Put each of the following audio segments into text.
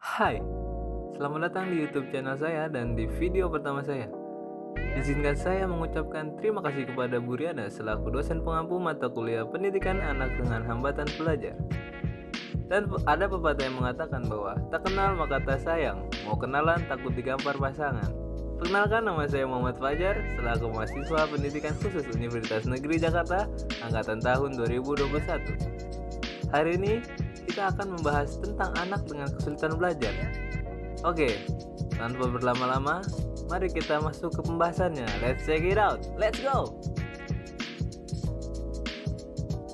Hai, selamat datang di YouTube channel saya dan di video pertama saya. Izinkan saya mengucapkan terima kasih kepada Bu Riana selaku dosen pengampu mata kuliah pendidikan anak dengan hambatan belajar. Dan ada pepatah yang mengatakan bahwa tak kenal maka tak sayang, mau kenalan takut digampar pasangan. Perkenalkan, nama saya Muhammad Fajar selaku mahasiswa pendidikan khusus Universitas Negeri Jakarta angkatan tahun 2021. Hari ini kita akan membahas tentang anak dengan kesulitan belajar. Oke, tanpa berlama-lama, mari kita masuk ke pembahasannya. Let's check it out. Let's go.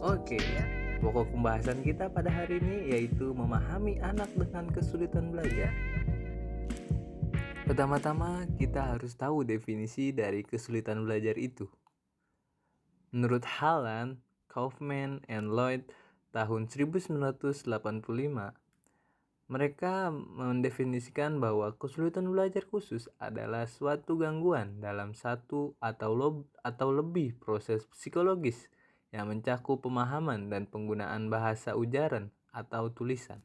Oke, pokok pembahasan kita pada hari ini yaitu memahami anak dengan kesulitan belajar. Pertama-tama, kita harus tahu definisi dari kesulitan belajar itu. Menurut Haaland, Kaufman, and Lloyd tahun 1985, mereka mendefinisikan bahwa kesulitan belajar khusus adalah suatu gangguan dalam satu atau lebih proses psikologis yang mencakup pemahaman dan penggunaan bahasa ujaran atau tulisan.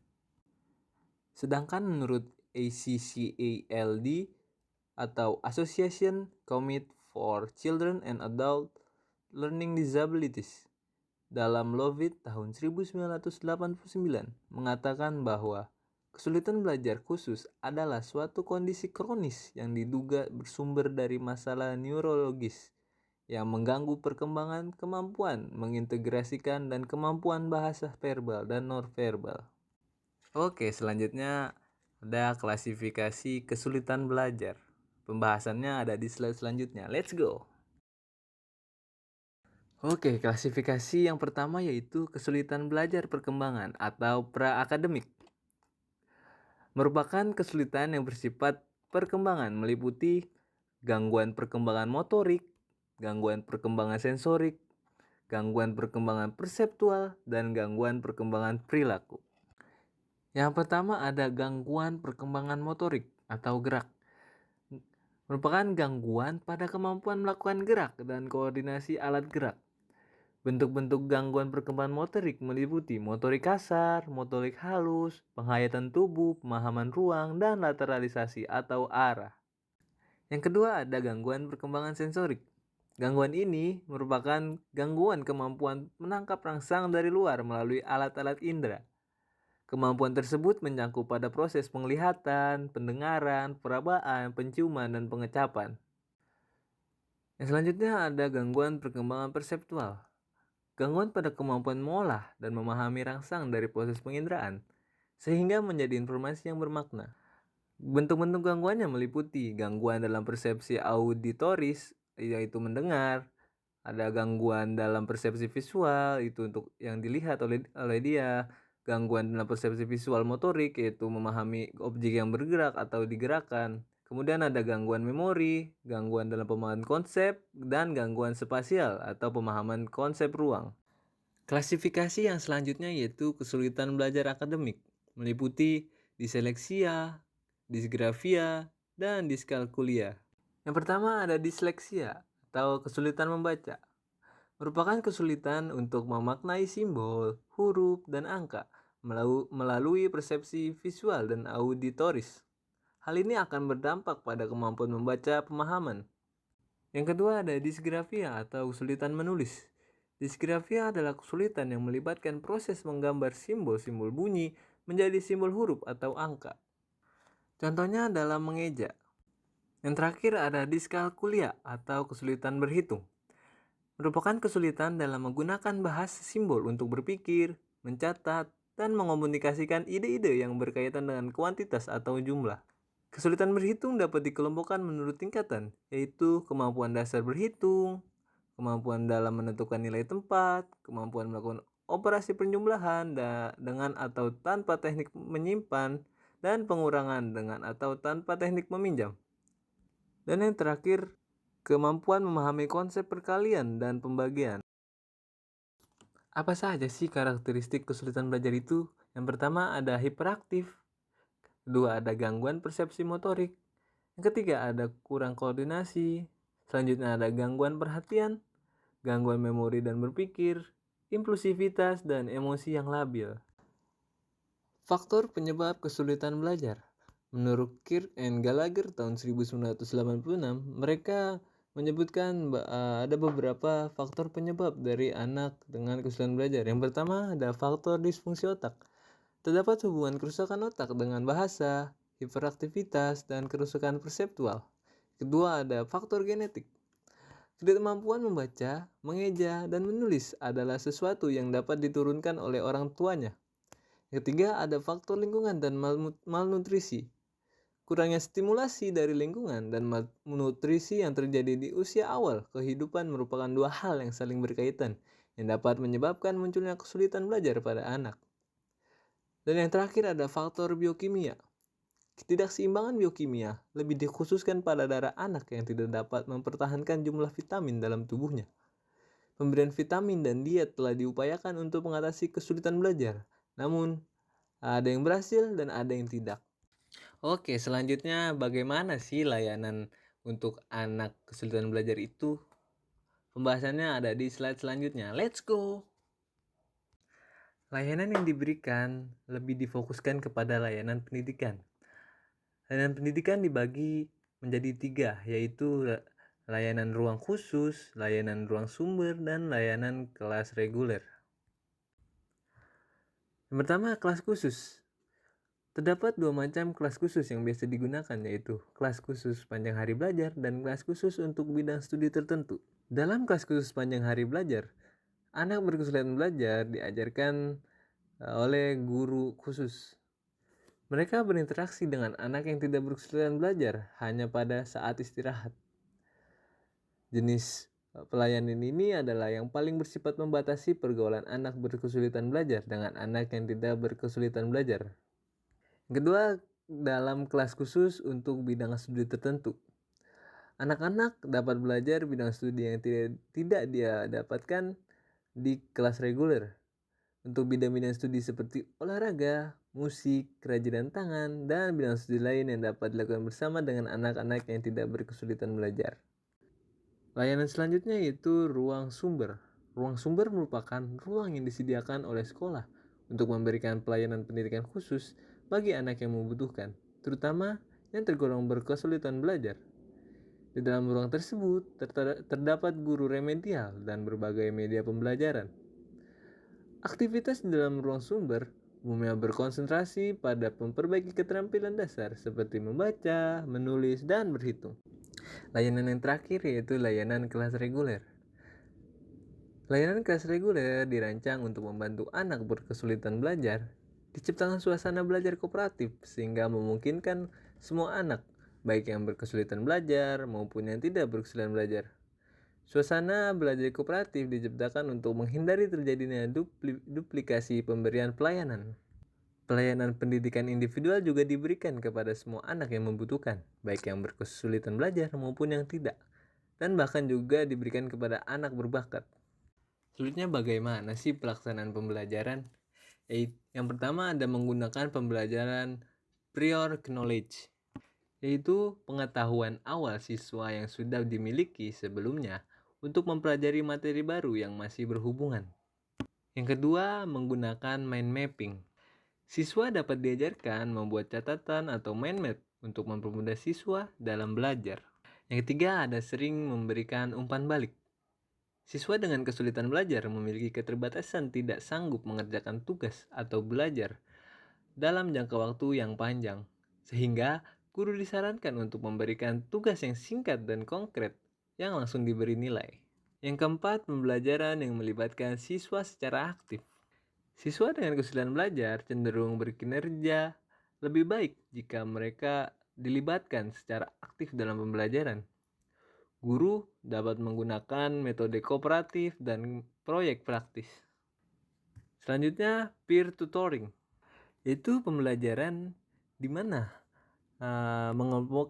Sedangkan menurut ACCALD atau Association Committee for Children and Adult Learning Disabilities dalam Lovett tahun 1989 mengatakan bahwa kesulitan belajar khusus adalah suatu kondisi kronis yang diduga bersumber dari masalah neurologis yang mengganggu perkembangan kemampuan mengintegrasikan dan kemampuan bahasa verbal dan nonverbal. Oke, selanjutnya ada klasifikasi kesulitan belajar. Pembahasannya ada di slide selanjutnya. Let's go. Oke, klasifikasi yang pertama yaitu kesulitan belajar perkembangan atau pra-akademik. Merupakan kesulitan yang bersifat perkembangan meliputi gangguan perkembangan motorik, gangguan perkembangan sensorik, gangguan perkembangan perseptual, dan gangguan perkembangan perilaku. Yang pertama ada gangguan perkembangan motorik atau gerak. Merupakan gangguan pada kemampuan melakukan gerak dan koordinasi alat gerak. Bentuk-bentuk gangguan perkembangan motorik meliputi motorik kasar, motorik halus, penghayatan tubuh, pemahaman ruang, dan lateralisasi atau arah. Yang kedua ada gangguan perkembangan sensorik. Gangguan ini merupakan gangguan kemampuan menangkap rangsang dari luar melalui alat-alat indera. Kemampuan tersebut mencakup pada proses penglihatan, pendengaran, perabaan, penciuman, dan pengecapan. Yang selanjutnya ada gangguan perkembangan perseptual. Gangguan pada kemampuan mengolah dan memahami rangsang dari proses penginderaan, sehingga menjadi informasi yang bermakna. Bentuk-bentuk gangguannya meliputi gangguan dalam persepsi auditoris, yaitu mendengar, ada gangguan dalam persepsi visual, itu untuk yang dilihat oleh dia, gangguan dalam persepsi visual motorik, yaitu memahami objek yang bergerak atau digerakkan. Kemudian ada gangguan memori, gangguan dalam pemahaman konsep, dan gangguan spasial atau pemahaman konsep ruang. Klasifikasi yang selanjutnya yaitu kesulitan belajar akademik, meliputi diseleksia, disgrafia, dan diskalkulia. Yang pertama ada disleksia atau kesulitan membaca. Merupakan kesulitan untuk memaknai simbol, huruf, dan angka melalui persepsi visual dan auditoris. Hal ini akan berdampak pada kemampuan membaca pemahaman. Yang kedua ada disgrafia atau kesulitan menulis. Disgrafia adalah kesulitan yang melibatkan proses menggambar simbol-simbol bunyi menjadi simbol huruf atau angka. Contohnya dalam mengeja. Yang terakhir ada diskalkulia atau kesulitan berhitung. Merupakan kesulitan dalam menggunakan bahasa simbol untuk berpikir, mencatat, dan mengomunikasikan ide-ide yang berkaitan dengan kuantitas atau jumlah. Kesulitan berhitung dapat dikelompokkan menurut tingkatan, yaitu kemampuan dasar berhitung, kemampuan dalam menentukan nilai tempat, kemampuan melakukan operasi penjumlahan dengan atau tanpa teknik menyimpan, dan pengurangan dengan atau tanpa teknik meminjam. Dan yang terakhir, kemampuan memahami konsep perkalian dan pembagian. Apa saja sih karakteristik kesulitan belajar itu? Yang pertama ada hiperaktif, kedua ada gangguan persepsi motorik, yang ketiga ada kurang koordinasi, selanjutnya ada gangguan perhatian, gangguan memori dan berpikir, impulsivitas, dan emosi yang labil. Faktor penyebab kesulitan belajar. Menurut Kirk and Gallagher tahun 1986, mereka menyebutkan ada beberapa faktor penyebab dari anak dengan kesulitan belajar. Yang pertama ada faktor disfungsi otak. Terdapat hubungan kerusakan otak dengan bahasa, hiperaktivitas, dan kerusakan perseptual. Kedua ada faktor genetik. Ketidakmampuan membaca, mengeja, dan menulis adalah sesuatu yang dapat diturunkan oleh orang tuanya. Ketiga, ada faktor lingkungan dan malnutrisi. Kurangnya stimulasi dari lingkungan dan malnutrisi yang terjadi di usia awal kehidupan merupakan dua hal yang saling berkaitan yang dapat menyebabkan munculnya kesulitan belajar pada anak. Dan yang terakhir ada faktor biokimia. Ketidakseimbangan biokimia lebih dikhususkan pada darah anak yang tidak dapat mempertahankan jumlah vitamin dalam tubuhnya. Pemberian vitamin dan diet telah diupayakan untuk mengatasi kesulitan belajar. Namun, ada yang berhasil dan ada yang tidak. Oke, selanjutnya bagaimana sih layanan untuk anak kesulitan belajar itu? Pembahasannya ada di slide selanjutnya. Let's go! Layanan yang diberikan lebih difokuskan kepada layanan pendidikan. Layanan pendidikan dibagi menjadi 3, yaitu layanan ruang khusus, layanan ruang sumber, dan layanan kelas reguler. Yang pertama, kelas khusus. Terdapat 2 macam kelas khusus yang biasa digunakan, yaitu kelas khusus panjang hari belajar dan kelas khusus untuk bidang studi tertentu. Dalam kelas khusus panjang hari belajar, anak berkesulitan belajar diajarkan oleh guru khusus. Mereka berinteraksi dengan anak yang tidak berkesulitan belajar hanya pada saat istirahat. Jenis pelayanan ini adalah yang paling bersifat membatasi pergaulan anak berkesulitan belajar dengan anak yang tidak berkesulitan belajar. Yang kedua, dalam kelas khusus untuk bidang studi tertentu. Anak-anak dapat belajar bidang studi yang tidak dia dapatkan di kelas reguler. Untuk bidang-bidang studi seperti olahraga, musik, kerajinan tangan, dan bidang studi lain yang dapat dilakukan bersama dengan anak-anak yang tidak berkesulitan belajar. Layanan selanjutnya yaitu ruang sumber. Ruang sumber merupakan ruang yang disediakan oleh sekolah untuk memberikan pelayanan pendidikan khusus bagi anak yang membutuhkan, terutama yang tergolong berkesulitan belajar. Di dalam ruang tersebut terdapat guru remedial dan berbagai media pembelajaran. Aktivitas di dalam ruang sumber umumnya berkonsentrasi pada memperbaiki keterampilan dasar seperti membaca, menulis, dan berhitung. Layanan yang terakhir yaitu layanan kelas reguler. Layanan kelas reguler dirancang untuk membantu anak berkesulitan belajar. Diciptakan suasana belajar kooperatif sehingga memungkinkan semua anak, baik yang berkesulitan belajar maupun yang tidak berkesulitan belajar. Suasana belajar kooperatif diciptakan untuk menghindari terjadinya duplikasi pemberian pelayanan. Pelayanan pendidikan individual juga diberikan kepada semua anak yang membutuhkan, baik yang berkesulitan belajar maupun yang tidak, dan bahkan juga diberikan kepada anak berbakat. Selanjutnya bagaimana sih pelaksanaan pembelajaran? Yang pertama ada menggunakan pembelajaran prior knowledge, yaitu pengetahuan awal siswa yang sudah dimiliki sebelumnya untuk mempelajari materi baru yang masih berhubungan. Yang kedua, menggunakan mind mapping. Siswa dapat diajarkan membuat catatan atau mind map untuk mempermudah siswa dalam belajar. Yang ketiga, ada sering memberikan umpan balik. Siswa dengan kesulitan belajar memiliki keterbatasan tidak sanggup mengerjakan tugas atau belajar dalam jangka waktu yang panjang, sehingga guru disarankan untuk memberikan tugas yang singkat dan konkret yang langsung diberi nilai. Yang keempat, pembelajaran yang melibatkan siswa secara aktif. Siswa dengan kesulitan belajar cenderung berkinerja lebih baik jika mereka dilibatkan secara aktif dalam pembelajaran. Guru dapat menggunakan metode kooperatif dan proyek praktis. Selanjutnya, peer tutoring. Itu pembelajaran di mana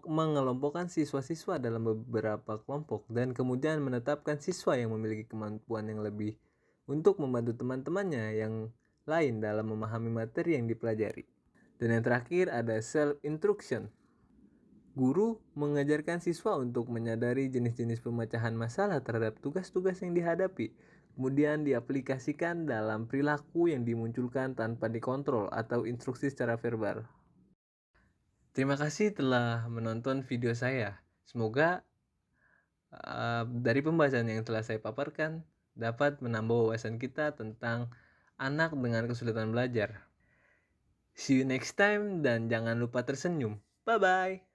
mengelompokkan siswa-siswa dalam beberapa kelompok dan kemudian menetapkan siswa yang memiliki kemampuan yang lebih untuk membantu teman-temannya yang lain dalam memahami materi yang dipelajari. Dan yang terakhir ada self-instruction. Guru mengajarkan siswa untuk menyadari jenis-jenis pemecahan masalah terhadap tugas-tugas yang dihadapi, kemudian diaplikasikan dalam perilaku yang dimunculkan tanpa dikontrol atau instruksi secara verbal. Terima kasih telah menonton video saya. Semoga dari pembahasan yang telah saya paparkan dapat menambah wawasan kita tentang anak dengan kesulitan belajar. See you next time dan jangan lupa tersenyum. Bye-bye.